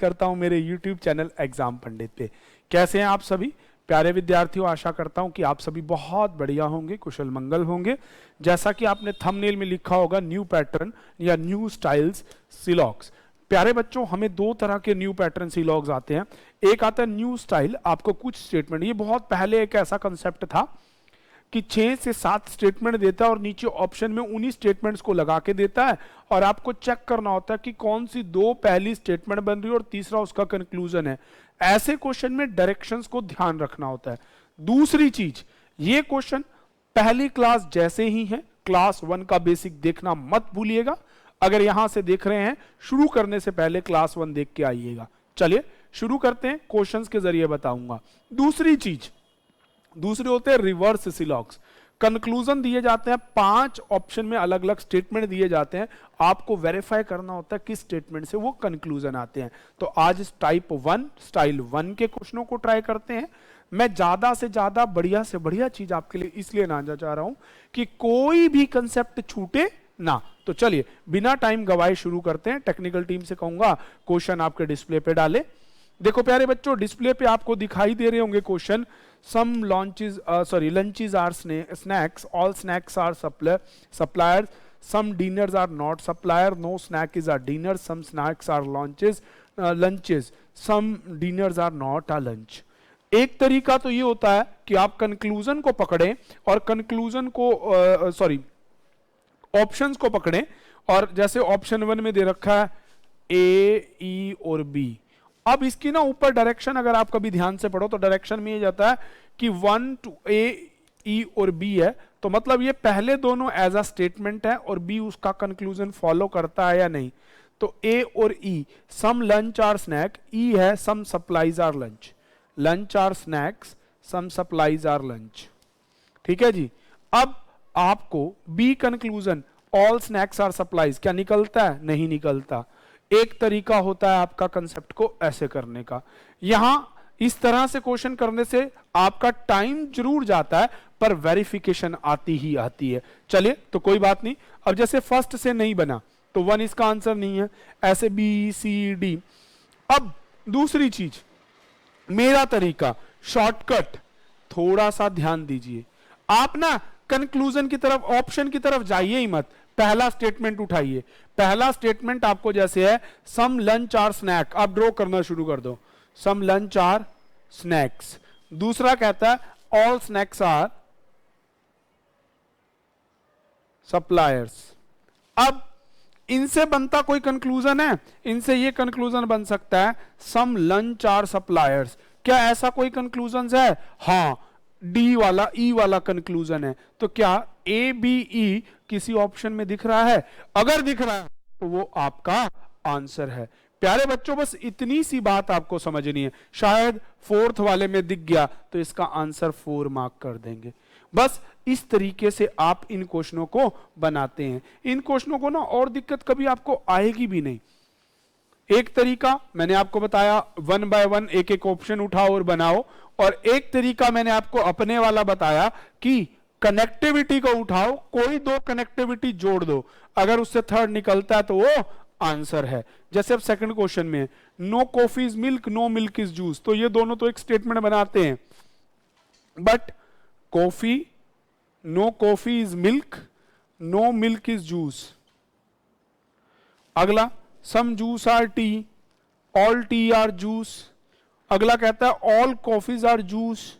करता हूं मेरे YouTube चैनल एग्जाम पंडित पे। कैसे हैं आप सभी प्यारे विद्यार्थियों? आशा करता हूं कि आप सभी बहुत बढ़िया होंगे, कुशल मंगल होंगे। जैसा कि आपने थंबनेल में लिखा होगा, न्यू पैटर्न या न्यू स्टाइल्स सिलॉग्स। प्यारे बच्चों, हमें दो तरह के न्यू पैटर्न सिलॉग्स आते हैं। एक आता है न्यू स्टाइल, आपको कुछ स्टेटमेंट, ये बहुत पहले एक ऐसा कंसेप्ट था कि 6 से 7 स्टेटमेंट देता है और नीचे ऑप्शन में उन्हीं स्टेटमेंट्स को लगा के देता है और आपको चेक करना होता है कि कौन सी दो पहली स्टेटमेंट बन रही है और तीसरा उसका कंक्लूजन है। ऐसे क्वेश्चन में डायरेक्शंस को ध्यान रखना होता है। दूसरी चीज, ये क्वेश्चन पहली क्लास जैसे ही है, क्लास 1 का बेसिक देखना मत भूलिएगा। अगर यहां से देख रहे हैं, शुरू करने से पहले क्लास 1 देख के आइएगा। चलिए शुरू करते हैं, क्वेश्चंस के जरिए बताऊंगा। दूसरे होते हैं रिवर्स सिलॉग्स। कंक्लूजन दिए जाते हैं, 5 ऑप्शन में अलग अलग स्टेटमेंट दिए जाते हैं, आपको वेरीफाई करना होता है किस स्टेटमेंट से वो कंक्लूजन आते हैं। तो आज टाइप 1 स्टाइल 1 के क्वेश्चनों को ट्राई करते हैं। मैं ज्यादा से ज्यादा बढ़िया से बढ़िया चीज आपके लिए इसलिए लाना चाह रहा हूं कि कोई भी कंसेप्ट छूटे ना। तो चलिए बिना टाइम गवाए शुरू करते हैं। टेक्निकल टीम से कहूंगा क्वेश्चन आपके डिस्प्ले पे डाले। देखो प्यारे बच्चों, डिस्प्ले पे आपको दिखाई दे रहे होंगे question. some lunches are snacks, all snacks are suppliers, some dinners are not supplier, no snack is a dinner, some snacks are lunches, some dinners are not a lunch। एक तरीका तो ये होता है कि आप कंक्लूजन को पकड़ें और कंक्लूजन को ऑप्शंस को पकड़ें, और जैसे ऑप्शन 1 में दे रखा है ए, ई और बी। अब इसकी ना ऊपर डायरेक्शन अगर आप कभी ध्यान से पढ़ो तो डायरेक्शन में ये जाता है कि 1 to ए, ई और बी है, तो मतलब ये पहले दोनों एज अ स्टेटमेंट है और बी उसका कंक्लूजन फॉलो करता है या नहीं। तो ए और E, some lunch are snack, E है some supplies are lunch, lunch are snacks, some supplies are lunch. ठीक है जी। अब आपको B conclusion all snacks are supplies, क्या निकलता है? नहीं निकलता। एक तरीका होता है आपका कंसेप्ट को ऐसे करने का। यहां इस तरह से क्वेश्चन करने से आपका टाइम जरूर जाता है पर वेरिफिकेशन आती ही आती है। चलिए तो कोई बात नहीं। अब जैसे फर्स्ट से नहीं बना तो 1 इसका आंसर नहीं है, ऐसे बी, सी, डी। अब दूसरी चीज, मेरा तरीका शॉर्टकट, थोड़ा सा ध्यान दीजिए। आप ना कंक्लूजन की तरफ, ऑप्शन की तरफ जाइए ही मत, पहला स्टेटमेंट उठाइए। पहला स्टेटमेंट आपको जैसे है सम लंच आर स्नैक, आप ड्रॉ करना शुरू कर दो, सम लंच आर स्नैक्स। दूसरा कहता है ऑल स्नैक्स आर सप्लायर्स। अब इनसे बनता कोई कंक्लूजन है? इनसे ये कंक्लूजन बन सकता है सम लंच आर सप्लायर्स। क्या ऐसा कोई कंक्लूजन है? हाँ, डी वाला, ई वाला कंक्लूजन है। तो क्या ए, बी, ई किसी ऑप्शन में दिख रहा है? अगर दिख रहा है तो वो आपका आंसर है। प्यारे बच्चों, बस इतनी सी बात आपको समझनी है। शायद 4th वाले में दिख गया तो इसका आंसर 4 मार्क कर देंगे। बस इस तरीके से आप इन क्वेश्चनों को बनाते हैं। इन क्वेश्चनों को ना और दिक्कत कभी आपको आएगी भी नहीं। एक तरीका मैंने आपको बताया, 1 by 1 एक एक ऑप्शन उठाओ और बनाओ, और एक तरीका मैंने आपको अपने वाला बताया कि कनेक्टिविटी को उठाओ, कोई 2 कनेक्टिविटी जोड़ दो, अगर उससे थर्ड निकलता है तो वो आंसर है। जैसे अब सेकंड क्वेश्चन में no coffee is milk, no milk is juice, तो ये दोनों तो एक स्टेटमेंट बनाते हैं, but coffee, no coffee is milk, no milk is juice. अगला some juice are tea, all tea are juice. अगला कहता है ऑल कॉफीज आर जूस,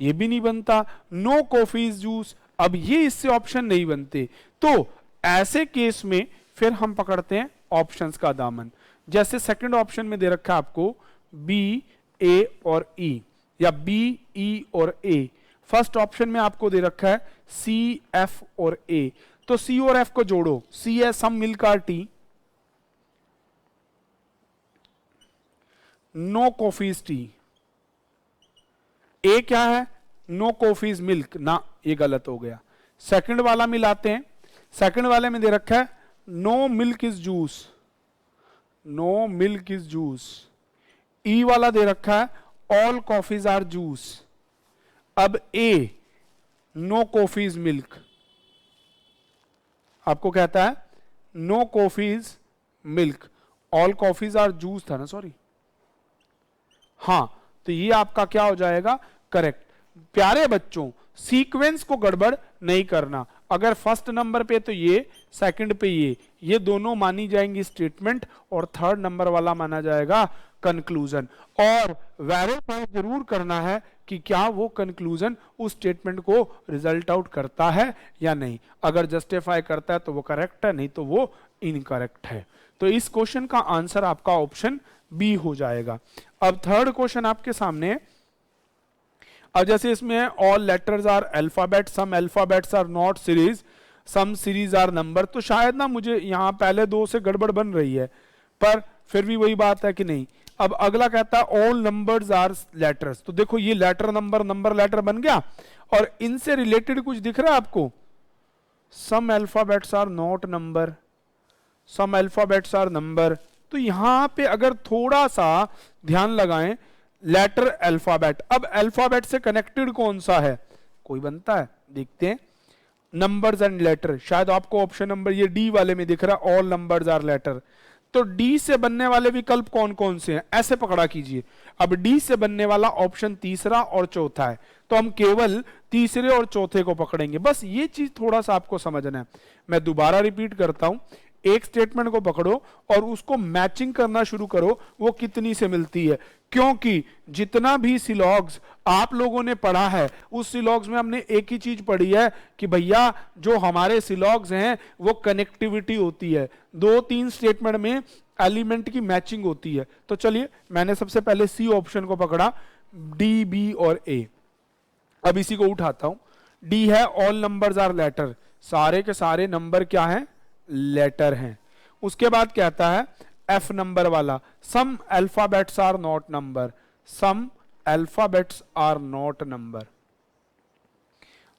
ये भी नहीं बनता। नो कॉफी इज जूस, अब ये इससे ऑप्शन नहीं बनते। तो ऐसे केस में फिर हम पकड़ते हैं ऑप्शंस का दामन। जैसे सेकंड ऑप्शन में दे रखा है आपको बी, ए और ई, या बी, ई और ए। फर्स्ट ऑप्शन में आपको दे रखा है सी, एफ और ए। तो सी और एफ को जोड़ो। सी है some milk are tea, no coffee is tea. A क्या है? नो कॉफी इज मिल्क, ना ये गलत हो गया। सेकंड वाला मिलाते हैं। सेकंड वाले में दे रखा है no milk is juice, no milk is juice. E वाला दे रखा है ऑल कॉफीज आर जूस। अब A, no coffee is milk, आपको कहता है no coffee is milk, all coffees are juice था ना, सॉरी हाँ, तो ये आपका क्या हो जाएगा, करेक्ट। प्यारे बच्चों, सीक्वेंस को गड़बड़ नहीं करना। अगर फर्स्ट नंबर पे तो ये, सेकंड पे ये दोनों मानी जाएंगी स्टेटमेंट, और थर्ड नंबर वाला माना जाएगा कंक्लूजन। और वेरीफाई जरूर करना है कि क्या वो कंक्लूजन उस स्टेटमेंट को रिजल्ट आउट करता है या नहीं। अगर जस्टिफाई करता है तो वो करेक्ट है, नहीं तो वो इनकरेक्ट है। तो इस क्वेश्चन का आंसर आपका ऑप्शन बी हो जाएगा। अब थर्ड क्वेश्चन आपके सामने। अब जैसे इसमें all letters are alphabet, some alphabets are not series, some series are number. तो शायद ना मुझे यहां पहले दो से गड़बड़ बन रही है, पर फिर भी वही बात है कि नहीं। अब अगला कहता है ऑल नंबर्स आर लेटर्स। तो देखो ये लेटर नंबर, नंबर लेटर बन गया, और इनसे रिलेटेड कुछ दिख रहा है आपको, some alphabets are not number, some alphabets are number. तो यहां पे अगर थोड़ा सा ध्यान लगाएं, लेटर अल्फाबेट, अब अल्फाबेट से कनेक्टेड कौन सा है, कोई बनता है, देखते हैं। नंबर्स एंड लेटर, शायद आपको ऑप्शन नंबर ये डी वाले में दिख रहा है ऑल नंबर्स आर लेटर। तो डी से बनने वाले विकल्प कौन कौन से हैं, ऐसे पकड़ा कीजिए। अब डी से बनने वाला ऑप्शन तीसरा और चौथा है, तो हम केवल तीसरे और चौथे को पकड़ेंगे। बस ये चीज थोड़ा सा आपको समझना है। मैं दोबारा रिपीट करता हूं, एक स्टेटमेंट को पकड़ो और उसको मैचिंग करना शुरू करो, वो कितनी से मिलती है। क्योंकि जितना भी सिलॉग्स आप लोगों ने पढ़ा है, उस सिलॉग्स में हमने एक ही चीज पढ़ी है कि भैया जो हमारे सिलॉग्स हैं वो कनेक्टिविटी होती है, 2-3 स्टेटमेंट में एलिमेंट की मैचिंग होती है। तो चलिए, मैंने सबसे पहले सी ऑप्शन को पकड़ा, डी, बी और ए। अब इसी को उठाता हूं। डी है ऑल नंबर्स आर लेटर, सारे के सारे नंबर क्या हैं, लेटर हैं। उसके बाद कहता है एफ नंबर वाला, some alphabets are not number, some alphabets are not number.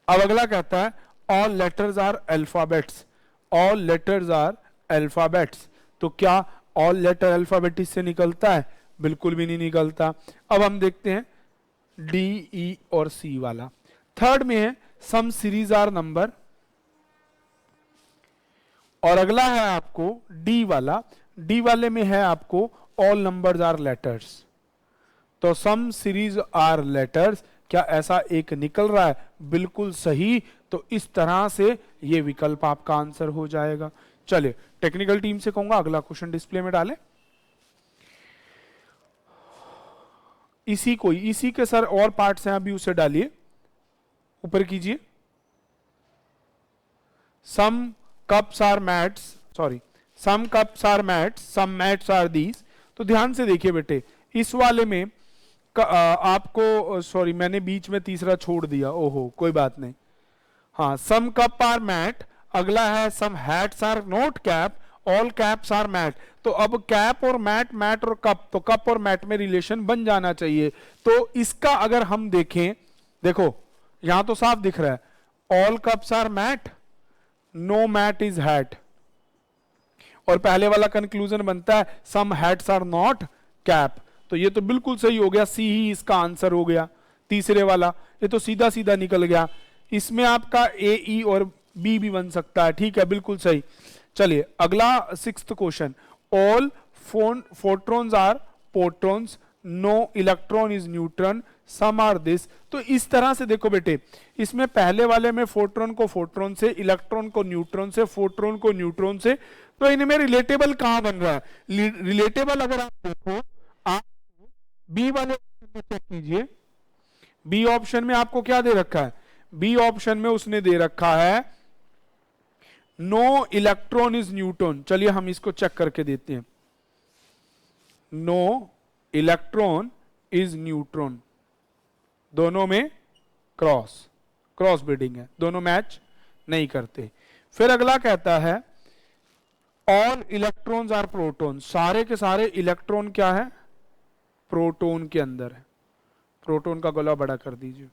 अब अगला कहता है all letters are alphabets, all letters are alphabets. तो क्या ऑल लेटर अल्फाबेट से निकलता है, बिल्कुल भी नहीं निकलता। अब हम देखते हैं डी, ई और सी वाला। थर्ड में है सम सीरीज आर नंबर, और अगला है आपको डी वाला, डी वाले में है आपको ऑल नंबर्स आर लेटर्स। तो सम सीरीज आर लेटर्स, क्या ऐसा एक निकल रहा है, बिल्कुल सही। तो इस तरह से ये विकल्प आपका आंसर हो जाएगा। चलिए, टेक्निकल टीम से कहूंगा अगला क्वेश्चन डिस्प्ले में डालें। इसी के सर और पार्ट्स हैं, अभी उसे डालिए, ऊपर कीजिए। Some cups are mats, sorry, some cups are mats, some mats are these. तो ध्यान से देखिए बेटे, इस वाले में आपको, सॉरी मैंने बीच में तीसरा छोड़ दिया, ओहो कोई बात नहीं। हाँ, सम कप आर मैट, अगला है some hats are not cap, all caps are mat. तो अब कैप और मैट, मैट और कप, तो कप और मैट में रिलेशन बन जाना चाहिए। तो इसका अगर हम देखें, देखो यहां तो साफ दिख रहा है all cups are mat, no mat is hat, और पहले वाला कंक्लूजन बनता है some hats are not cap. तो ये तो बिल्कुल सही हो गया, सी ही इसका आंसर हो गया, तीसरे वाला। ये तो सीधा सीधा निकल गया। इसमें आपका ए, ई और बी भी बन सकता है, ठीक है, बिल्कुल सही। चलिए अगला sixth question, all photons are protons, no electron is neutron, some are this. तो इस तरह से देखो बेटे, इसमें पहले वाले में फोटोन को फोटोन से, इलेक्ट्रॉन को न्यूट्रॉन से, फोटोन को न्यूट्रॉन से। तो इनमें रिलेटेबल कहां बन रहा है, रिलेटेबल अगर आप देखो, आप बी वाले में चेक कीजिए। बी ऑप्शन में आपको क्या दे रखा है, बी ऑप्शन में उसने दे रखा है नो इलेक्ट्रॉन इज न्यूट्रॉन। चलिए हम इसको चेक करके देते हैं, नो इलेक्ट्रॉन इज न्यूट्रॉन, दोनों में क्रॉस ब्रीडिंग है, दोनों मैच नहीं करते। फिर अगला कहता है ऑल इलेक्ट्रॉन्स आर प्रोटॉन, सारे के सारे इलेक्ट्रॉन क्या है, प्रोटॉन के अंदर है। प्रोटॉन का गला बड़ा कर दीजिए।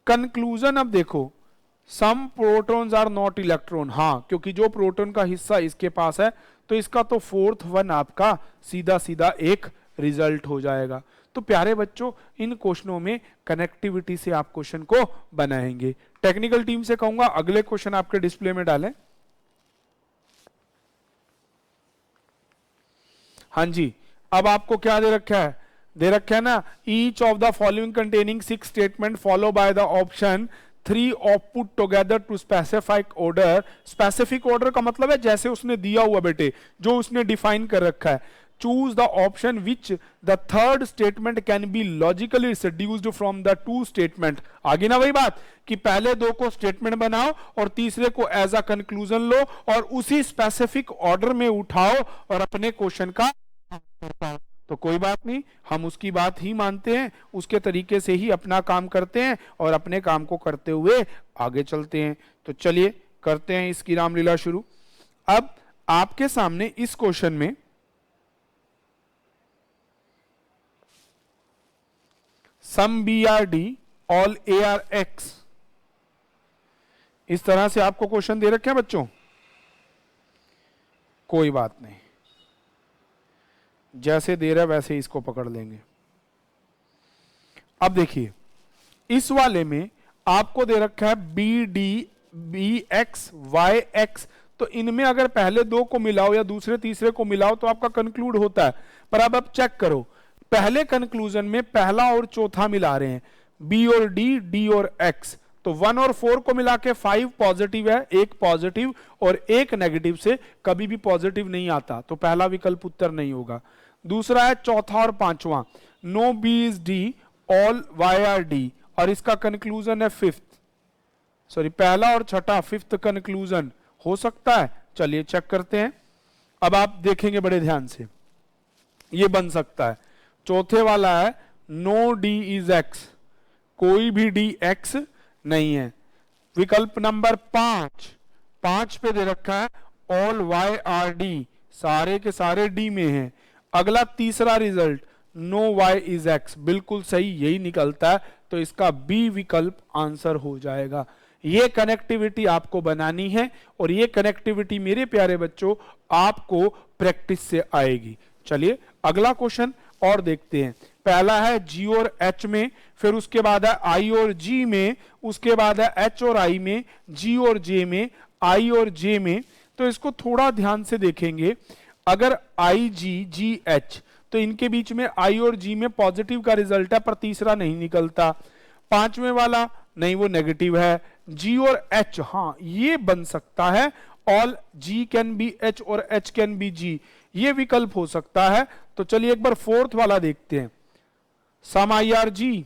कंक्लूजन अब देखो, सम प्रोटॉन्स आर नॉट इलेक्ट्रॉन, हाँ क्योंकि जो प्रोटॉन का हिस्सा इसके पास है, तो इसका तो फोर्थ वन आपका सीधा सीधा एक रिजल्ट हो जाएगा। तो प्यारे बच्चों, इन क्वेश्चनों में कनेक्टिविटी से आप क्वेश्चन को बनाएंगे। टेक्निकल टीम से कहूंगा अगले क्वेश्चन आपके डिस्प्ले में डालें। हाँ जी, अब आपको क्या दे रखा है, दे रखे है ना, each of the following containing 6 statement follow by the option 3 of put together to specific order. Specific order का मतलब है जैसे उसने दिया हुआ बेटे, जो उसने डिफाइन कर रखा है। Choose the option which the third statement can be logically सेड्यूस्ड from the 2 statement. आगे ना वही बात कि पहले 2 को स्टेटमेंट बनाओ और तीसरे को एज अ कंक्लूजन लो और उसी स्पेसिफिक ऑर्डर में उठाओ और अपने क्वेश्चन का तो कोई बात नहीं, हम उसकी बात ही मानते हैं, उसके तरीके से ही अपना काम करते हैं और अपने काम को करते हुए आगे चलते हैं। तो चलिए करते हैं इसकी रामलीला शुरू। अब आपके सामने इस क्वेश्चन में some B are D all A are X, इस तरह से आपको क्वेश्चन दे रखे हैं बच्चों। कोई बात नहीं, जैसे दे रहा है वैसे इसको पकड़ लेंगे। अब देखिए इस वाले में आपको दे रखा है B D B X Y X, तो इनमें अगर पहले 2 को मिलाओ या दूसरे तीसरे को मिलाओ तो आपका कंक्लूड होता है। पर अब आप चेक करो, पहले कंक्लूजन में पहला और चौथा मिला रहे हैं, बी और डी और एक्स, तो 1 और 4 को मिला के 5 पॉजिटिव है, एक पॉजिटिव और एक नेगेटिव से कभी भी पॉजिटिव नहीं आता, तो पहला विकल्प उत्तर नहीं होगा। दूसरा है चौथा और पांचवा, no B is D all Y are D, और इसका कंक्लूजन है 5th, सॉरी पहला और छठा 5th कंक्लूजन हो सकता है। चलिए चेक करते हैं। अब आप देखेंगे बड़े ध्यान से, ये बन सकता है। चौथे वाला है नो डी इज एक्स, कोई भी डी एक्स नहीं है। विकल्प नंबर 5 पे दे रखा है ऑल वाई आर डी, सारे के सारे डी में है। अगला तीसरा result know why is x, बिल्कुल सही यही निकलता है, तो इसका बी विकल्प आंसर हो जाएगा। ये कनेक्टिविटी आपको बनानी है और ये कनेक्टिविटी मेरे प्यारे बच्चों आपको प्रैक्टिस से आएगी। चलिए अगला क्वेश्चन और देखते हैं। पहला है जी और एच में, फिर उसके बाद है आई और जी में, उसके बाद है एच और आई में, जी और जे में, आई और जे में। तो इसको थोड़ा ध्यान से देखेंगे। अगर आई जी जी एच, तो इनके बीच में आई और जी में पॉजिटिव का रिजल्ट है, पर तीसरा नहीं निकलता। पांचवें वाला नहीं, वो नेगेटिव है। जी और एच, हाँ ये बन सकता है, all G can be H और एच कैन बी जी, ये विकल्प हो सकता है। तो चलिए एक बार 4th वाला देखते हैं, सम आई आर जी,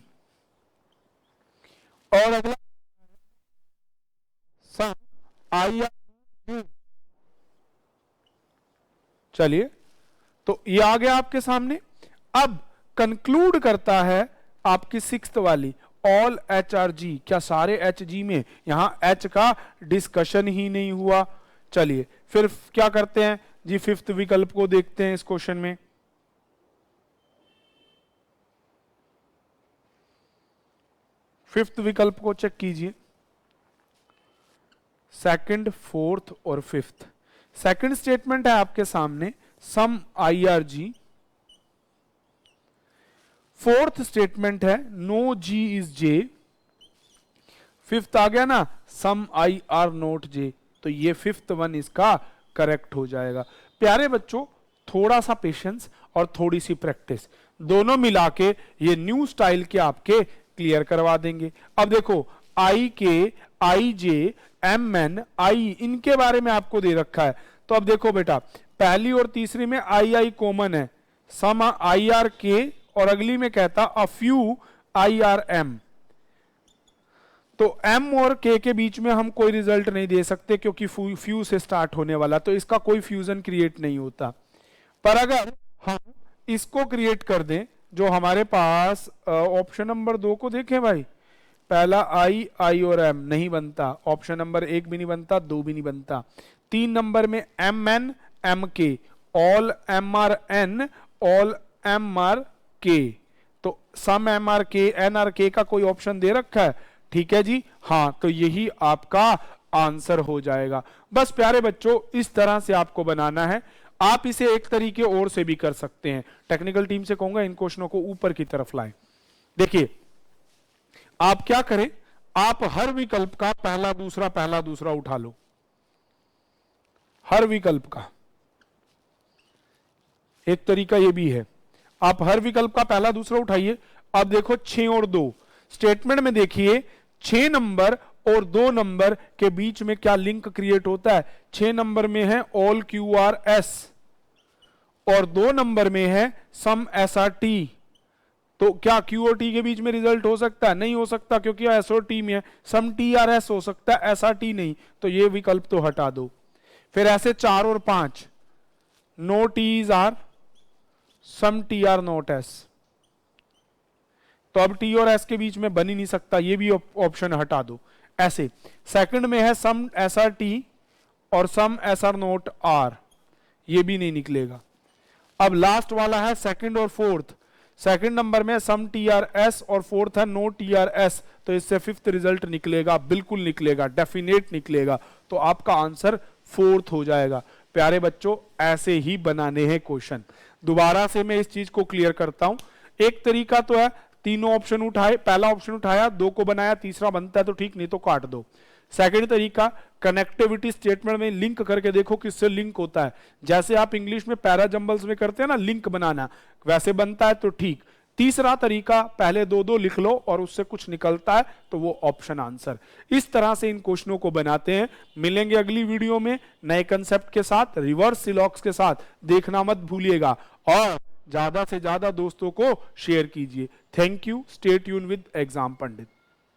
और अगला सम आई आर जी। चलिए तो ये आ गया आपके सामने। अब कंक्लूड करता है आपकी 6th वाली ऑल एच आर जी, क्या सारे एच जी में? यहां एच का डिस्कशन ही नहीं हुआ। चलिए फिर क्या करते हैं जी, 5th विकल्प को देखते हैं इस क्वेश्चन में। फिफ्थ विकल्प को चेक कीजिए, 2nd, 4th और 5th। सेकंड स्टेटमेंट है आपके सामने some I are G, 4th statement है no G is J, 5th आ गया ना सम आई आर नोट जे, तो ये 5th वन इसका करेक्ट हो जाएगा। प्यारे बच्चों थोड़ा सा पेशेंस और थोड़ी सी प्रैक्टिस दोनों मिला के ये न्यू स्टाइल के आपके क्लियर करवा देंगे। अब देखो आई के, आई जे, एम एन, आई, इनके बारे में आपको दे रखा है। तो अब देखो बेटा पहली और तीसरी में आई आई कॉमन है, सम आई आर के, और अगली में कहता a few I are M. तो m और k के बीच में हम कोई रिजल्ट नहीं दे सकते क्योंकि फ्यू से स्टार्ट होने वाला, तो इसका कोई फ्यूजन क्रिएट नहीं होता। पर अगर हम इसको क्रिएट कर दें, जो हमारे पास ऑप्शन नंबर 2 को देखें भाई, पहला आई, आई और m नहीं बनता, ऑप्शन नंबर 1 भी नहीं बनता, 2 भी नहीं बनता। 3 नंबर में M N, M K, all M are N, all M are K, तो some M are K, N are K का कोई ऑप्शन दे रखा है? ठीक है जी, हाँ, तो यही आपका आंसर हो जाएगा। बस प्यारे बच्चों इस तरह से आपको बनाना है। आप इसे एक तरीके और से भी कर सकते हैं। टेक्निकल टीम से कहूंगा इन क्वेश्चनों को ऊपर की तरफ लाएं। देखिए आप क्या करें, आप हर विकल्प का पहला दूसरा उठा लो, हर विकल्प का। एक तरीका यह भी है, आप हर विकल्प का पहला दूसरा उठाइए। अब देखो 6 और 2 स्टेटमेंट में देखिए 6 नंबर और 2 नंबर के बीच में क्या लिंक क्रिएट होता है। 6 नंबर में है ऑल QRS और 2 नंबर में है सम SRT। तो क्या Q और T के बीच में रिजल्ट हो सकता है? नहीं हो सकता, क्योंकि S और T में है। सम TRS हो सकता है, SRT नहीं। तो ये विकल्प तो हटा दो। फिर ऐसे 4 और 5 no T's R some TR not S। तो अब T और S के बीच में बन ही नहीं सकता, ये भी ऑप्शन हटा दो। ऐसे सेकंड में है सम SRT और सम SR नोट R, ये भी नहीं निकलेगा। अब लास्ट वाला है सेकंड और फोर्थ। सेकंड नंबर में सम TRS और फोर्थ है नो TRS, तो इससे फिफ्थ रिजल्ट निकलेगा, बिल्कुल निकलेगा, डेफिनेट निकलेगा। तो आपका आंसर फोर्थ हो जाएगा। प्यारे बच्चों, ऐसे ही बनाने हैं क्वेश्चन। दोबारा से मैं इस चीज को क्लियर करता हूं। एक तरीका तो है तीनों ऑप्शन उठाए, पहला ऑप्शन उठाया, 2 को बनाया, तीसरा बनता है तो ठीक, नहीं तो काट दो। सेकंड तरीका कनेक्टिविटी स्टेटमेंट में लिंक करके देखो किससे लिंक होता है। जैसे आप इंग्लिश में पैराजंबल्स में करते हैं ना, लिंक बनाना, वैसे बनता है तो ठीक। तीसरा तरीका पहले 2-2 लिख लो और उससे कुछ निकलता है तो वो ऑप्शन आंसर। इस तरह से इन क्वेश्चनों को बनाते हैं। मिलेंगे अगली वीडियो में नए कंसेप्ट के साथ, रिवर्स सिलॉक्स के साथ। देखना मत भूलिएगा और ज्यादा से ज्यादा दोस्तों को शेयर कीजिए। Thank you. Stay tune with exam Pandit.